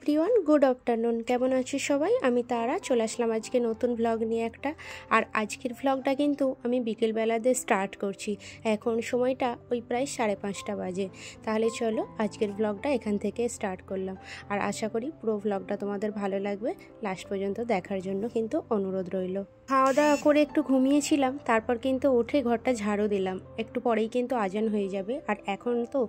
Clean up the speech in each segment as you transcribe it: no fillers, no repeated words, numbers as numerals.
Everyone, good afternoon. কেমন আছো সবাই? আমি তারা চলে আসলাম আজকে নতুন ভ্লগ নিয়ে একটা। আর আজকের ভ্লগটা কিন্তু আমি বিকেলবেলা দিয়ে স্টার্ট করছি। এখন সময়টা ওই প্রায় 5:30 বাজে। তাহলে চলো আজকের ভ্লগটা এখান থেকে স্টার্ট করলাম। আর আশা করি পুরো ভ্লগটা তোমাদের ভালো লাগবে। লাস্ট পর্যন্ত দেখার জন্য কিন্তু অনুরোধ রইল। খাওয়া দাওয়া করে একটু ঘুমিয়েছিলাম, তারপর কিন্তু উঠে ঘরটা ঝাড়ু দিলাম। একটু পরেই কিন্তু আজান হয়ে যাবে। আর এখন তো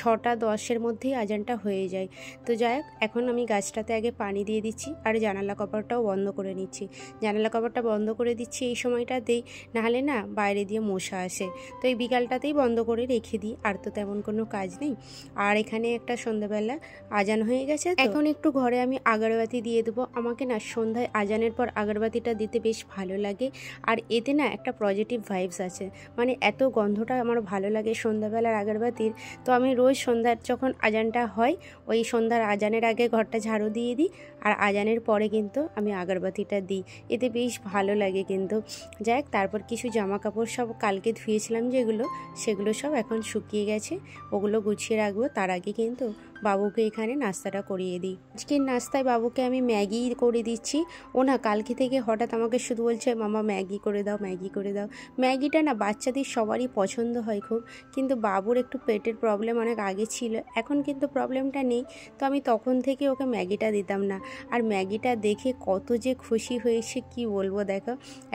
6:10-এর মধ্যেই আজানটা হয়ে যায়। তো যাই হোক, এখন আমি গাছটাতে আগে পানি দিয়ে দিচ্ছি আর জানালা কপারটাও বন্ধ করে নিচ্ছি। জানালা কপারটা বন্ধ করে দিচ্ছি এই সময়টাতেই, নাহলে না বাইরে দিয়ে মশা আসে। তো এই বিকালটাতেই বন্ধ করে রেখে দিই, আর তো তেমন কোনো কাজ নেই। আর এখানে একটা সন্ধ্যাবেলা আজান হয়ে গেছে, এখন একটু ঘরে আমি আগরবাতি দিয়ে দেবো। আমাকে না সন্ধ্যায় আজানের পর আগরবাতিটা দিতে বেশ ভালো লাগে। আর এতে না একটা পজিটিভ ভাইবস আছে, মানে এত গন্ধটা আমার ভালো লাগে সন্ধ্যাবেলার আগরবাতির। তো আমি রোজ সন্ধ্যার যখন আজানটা হয়, ওই সন্ধ্যার আজানের আগে ঘরটা ঝাড়ু দিয়ে দিই, আর আজানের পরে কিন্তু আমি আগরবাতিটা দিই। এতে বেশ ভালো লাগে কিন্তু। যাই হোক, তারপর কিছু জামা কাপড় সব কালকে ধুয়েছিলাম সেগুলো সব এখন শুকিয়ে গেছে, ওগুলো গুছিয়ে রাখবো। তার আগে কিন্তু বাবুকে এখানে নাস্তাটা করিয়ে দিই। আজকের নাস্তায় বাবুকে আমি ম্যাগি করে দিচ্ছি। ও না কালকে থেকে হঠাৎ আমাকে শুধু বলছে, মামা ম্যাগি করে দাও, ম্যাগি করে দাও। ম্যাগিটা না বাচ্চাদের সবারই পছন্দ হয় খুব, কিন্তু বাবুর একটু পেটের প্রবলেম অনেক আগে ছিল, এখন কিন্তু প্রবলেমটা নেই। তো আমি তখন থেকে ওকে ম্যাগিটা দিতাম না। আর ম্যাগিটা দেখে কত যে খুশি হয়েছে কি বলবো, দেখো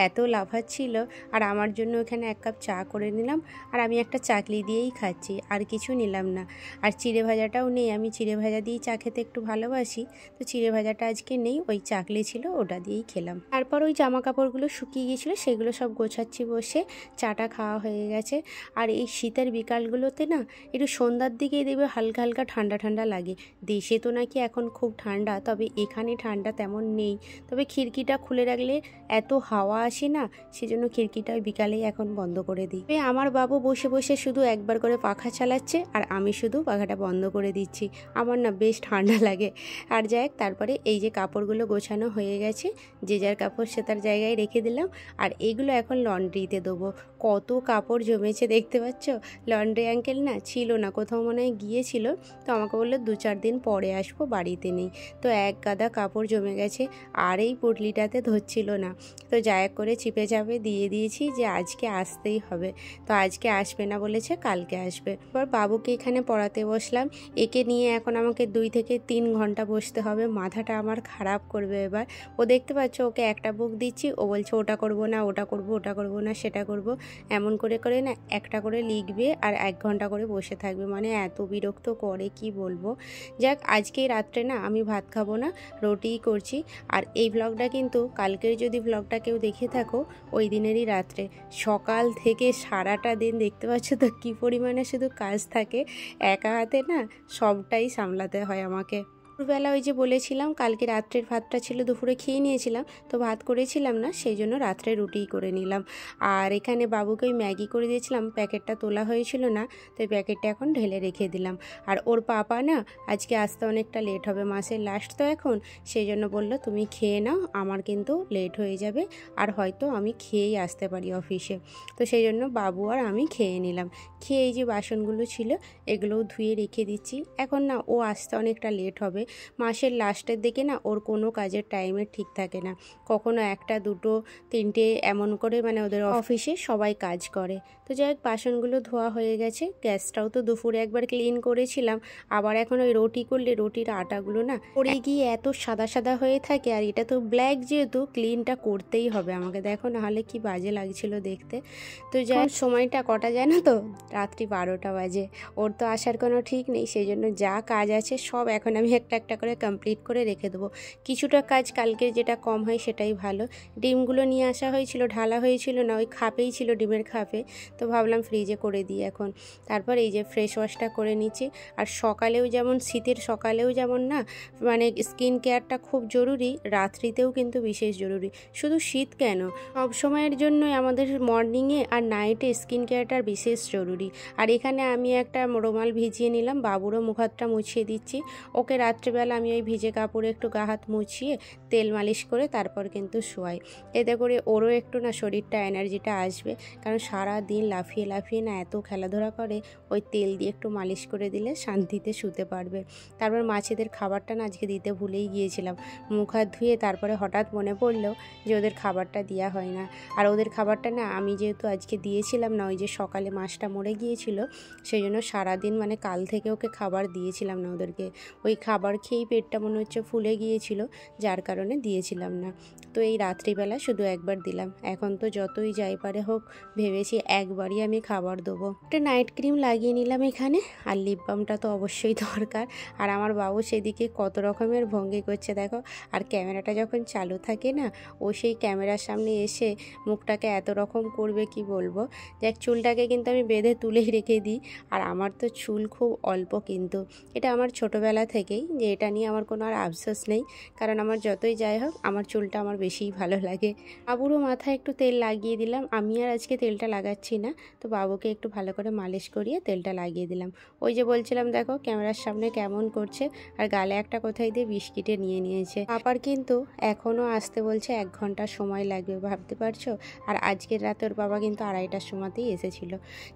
এত লাফাচ্ছিল। আর আমার জন্য এখানে 1 কাপ চা করে নিলাম, আর আমি একটা চাকলি দিয়েই খাচ্ছি, আর কিছু নিলাম না। আর চিড়ে ভাজাটাও নেই, আমি চিড়ে ভাজা দিয়েই চা খেতে একটু ভালোবাসি। তো চিড়ে ভাজাটা আজকে নেই, ওই চাকলি ছিল ওটা দিয়েই খেলাম। তারপর ওই জামা কাপড়গুলো শুকিয়ে গিয়েছিলো, সেগুলো সব গোছাচ্ছি বসে। চাটা খাওয়া হয়ে গেছে। আর এই শীতের বিকালগুলোতে না একটু সন্ধ্যার দিকেই দেখবে হালকা হালকা ঠান্ডা ঠান্ডা লাগে। দেশে তো নাকি এখন খুব ঠান্ডা, তবে এখানে ঠান্ডা তেমন নেই। তবে খিড়কিটা খুলে রাখলে এত হাওয়া আসে না, সেজন্য খিড়কিটা বিকালেই এখন বন্ধ করে দিই। আমার বাবু বসে বসে শুধু একবার করে পাখা চালাচ্ছে, আর আমি শুধু পাখাটা বন্ধ করে দিচ্ছি। আমার না বেশ ঠান্ডা লাগে। আর যাই হোক, তারপরে এই যে কাপড়গুলো গোছানো হয়ে গেছে, যে যার কাপড় সে তার জায়গায় রেখে দিলাম। আর এইগুলো এখন লন্ড্রিতে দেবো। কত কাপড় জমেছে দেখতে পাচ্ছ। লন্ড্রি আঙ্কেল না ছিল না, কোথাও মনে হয় গিয়েছিল। তো আমাকে বললো 2-4 দিন পরে আসবো, বাড়িতে নেই। তো এক গাদা কাপড় জমে গেছে, আর এই পুটলিটাতে ধরছিল না। তো যাই করে চিপে চাপে দিয়ে দিয়েছি যে আজকে আসতেই হবে। তো আজকে আসবে না বলেছে, কালকে আসবে। এবার বাবুকে এখানে পড়াতে বসলাম। একে নিয়ে এখন আমাকে 2 থেকে 3 ঘন্টা বসতে হবে। মাথাটা আমার খারাপ করবে এবার। ও দেখতে পাচ্ছ, ওকে একটা বুক দিচ্ছি, ও বলছে ওটা করবো না, ওটা করবো, ওটা করবো না, সেটা করব। এমন করে করে না একটা করে লিখবে আর 1 ঘন্টা করে বসে থাকবে, মানে এত বিরক্ত করে কি বলবো। যাক, আজকে রাত্রে না আমি ভাত খাবো না, রুটিই করছি। আর এই ব্লগটা কিন্তু কালকের যদি ব্লগটা কেউ দেখে থাকো, ওই দিনেরই রাত্রে। সকাল থেকে সারাটা দিন দেখতে পাচ্ছ তো কী পরিমাণে শুধু কাজ থাকে। একা হাতে না সবটাই সামলাতে হয় আমাকে। দুপুরবেলা ওই যে বলেছিলাম কালকে রাত্রের ভাতটা ছিল, দুপুরে খেয়ে নিয়েছিলাম, তো ভাত করেছিলাম না, সেই জন্য রাত্রে রুটিই করে নিলাম। আর এখানে বাবুকে ওই ম্যাগি করে দিয়েছিলাম, প্যাকেটটা তোলা হয়েছিল না, তো এই প্যাকেটটা এখন ঢেলে রেখে দিলাম। আর ওর পাপা না আজকে আসতে অনেকটা লেট হবে, মাসের লাস্ট তো এখন, সেই জন্য বললো তুমি খেয়ে নাও, আমার কিন্তু লেট হয়ে যাবে, আর হয়তো আমি খেয়েই আসতে পারি অফিসে। তো সেই জন্য বাবু আর আমি খেয়ে নিলাম। খেয়ে এই যে বাসনগুলো ছিল এগুলোও ধুয়ে রেখে দিচ্ছি। এখন না ও আসতে অনেকটা লেট হবে। মাসের লাস্টের দিকে না ওর কোনো কাজের টাইমের ঠিক থাকে না, কখনো 1টা 2টো 3টে এমন করে, মানে ওদের অফিসে সবাই কাজ করে। তো যাই হোক, বাসনগুলো ধোয়া হয়ে গেছে। গ্যাসটাও তো দুপুরে একবার ক্লিন করেছিলাম, আবার এখন ওই রুটি করলে রুটির আটাগুলো না পড়ে গিয়ে এত সাদা সাদা হয়ে থাকে। আর এটা তো ব্ল্যাক, যেহেতু ক্লিনটা করতেই হবে আমাকে, দেখো নাহলে কি বাজে লাগছিল দেখতে। তো যাই সময়টা কটা জানো তো, রাত্রি 12টা বাজে। ওর তো আসার কোনো ঠিক নেই, সেই জন্য যা কাজ আছে সব এখন আমি একটা একটা করে কমপ্লিট করে রেখে দেবো। কিছুটা কাজ কালকে যেটা কম হয় সেটাই ভালো। ডিমগুলো নিয়ে আসা হয়েছিল, ঢালা হয়েছিল না, ওই খাপেই ছিল, ডিমের খাপে, তো ভাবলাম ফ্রিজে করে দিই এখন। তারপর এই যে ফ্রেশ ওয়াশটা করে নিচ্ছি। আর সকালেও যেমন, শীতের সকালেও যেমন না, মানে স্কিন কেয়ারটা খুব জরুরি, রাত্রিতেও কিন্তু বিশেষ জরুরি। শুধু শীত কেন, সব সময়ের জন্যই আমাদের মর্নিংয়ে আর নাইটে স্কিন কেয়ারটা বিশেষ জরুরি। আর এখানে আমি একটা রুমাল ভিজিয়ে নিলাম, বাবুরও মুখ হাতটা মুছিয়ে দিচ্ছি। ওকে রাত্রে রাত্রিবেলা আমি ওই ভিজে কাপড়ে একটু গা হাত মুছিয়ে তেল মালিশ করে তারপর কিন্তু শোয়াই। এতে করে ওরও একটু না শরীরটা এনার্জিটা আসবে, কারণ সারা দিন লাফিয়ে লাফিয়ে না এত খেলাধুলা করে, ওই তেল দিয়ে একটু মালিশ করে দিলে শান্তিতে শুতে পারবে। তারপর মাছেদের খাবারটা না আজকে দিতে ভুলেই গিয়েছিলাম। মুখ হাত ধুয়ে তারপরে হঠাৎ মনে পড়লো যে ওদের খাবারটা দেওয়া হয় না। আর ওদের খাবারটা না আমি যেহেতু আজকে দিয়েছিলাম না, ওই যে সকালে মাছটা মরে গিয়েছিল, সেই জন্য সারাদিন মানে কাল থেকে ওকে খাবার দিয়েছিলাম না ওদেরকে। ওই খাবার খেয়েই পেটটা মনে হচ্ছে ফুলে গিয়েছিল, যার কারণে দিয়েছিলাম না। তো এই রাত্রিবেলা শুধু একবার দিলাম। এখন তো যতই যাই পারে হোক ভেবেছি একবারই আমি খাবার দেবো। একটা নাইট ক্রিম লাগিয়ে নিলাম এখানে, আর লিপ বামটা তো অবশ্যই দরকার। আর আমার বাবু সেদিকে কত রকমের ভঙ্গি করছে দেখো। আর ক্যামেরাটা যখন চালু থাকে না, ও সেই ক্যামেরার সামনে এসে মুখটাকে এত রকম করবে কি বলবো। দেখ, চুলটাকে কিন্তু আমি বেঁধে তুলেই রেখে দিই। আর আমার তো চুল খুব অল্প, কিন্তু এটা আমার ছোটোবেলা থেকেই, যে এটা নিয়ে আমার কোনো আর আফসোস নেই, কারণ আমার যতই যাই হোক আমার চুলটা আমার বেশিই ভালো লাগে। বাবুরও মাথায় একটু তেল লাগিয়ে দিলাম। আমি আর আজকে তেলটা লাগাচ্ছি না, তো বাবুকে একটু ভালো করে মালিশ করিয়ে তেলটা লাগিয়ে দিলাম। ওই যে বলছিলাম দেখো ক্যামেরার সামনে কেমন করছে, আর গালে একটা কোথায় দিয়ে বিস্কিটে নিয়ে নিয়েছে। পাপার কিন্তু এখনও আসতে বলছে 1 ঘন্টা সময় লাগবে, ভাবতে পারছো। আর আজকের রাতে ওর বাবা কিন্তু 2:30টার সময়তেই এসেছিল।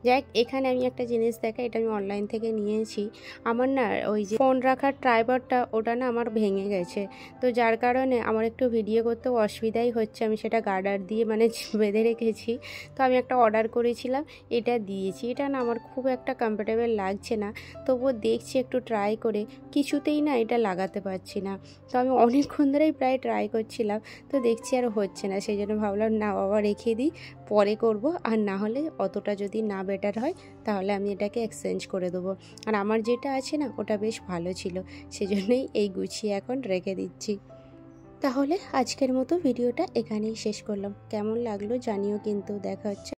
যাই, এখানে আমি একটা জিনিস দেখা, এটা আমি অনলাইন থেকে নিয়েছি। আমার না ওই যে ফোন রাখার ট্রাইপডটা, ওটা না আমার ভেঙে গেছে, তো যার কারণে আমার একটু ভিডিও করতেও অসুবিধাই হচ্ছে। আমি সেটা গার্ডার দিয়ে মানে বেঁধে রেখেছি। তো আমি একটা অর্ডার করেছিলাম, এটা দিয়েছি। এটা না আমার খুব একটা কমফোর্টেবল লাগছে না, তবুও দেখছি একটু ট্রাই করে, কিছুতেই না এটা লাগাতে পারছি না। তো আমি অনেকক্ষণ ধরেই প্রায় ট্রাই করছিলাম, তো দেখছি আর হচ্ছে না। সেই জন্য ভাবলাম না বাবা রেখে দিই, পরে করব। আর না হলে অতটা যদি না বেটার হয় তাহলে আমি এটাকে এক্সচেঞ্জ করে দেবো। আর আমার যেটা আছে না ওটা বেশ ভালো ছিল, সেজন্যই এই গুছিয়ে এখন রেখে দিচ্ছি। তাহলে আজকের মতো ভিডিওটা এখানেই শেষ করলাম। কেমন লাগলো জানিও কিন্তু। দেখা হচ্ছে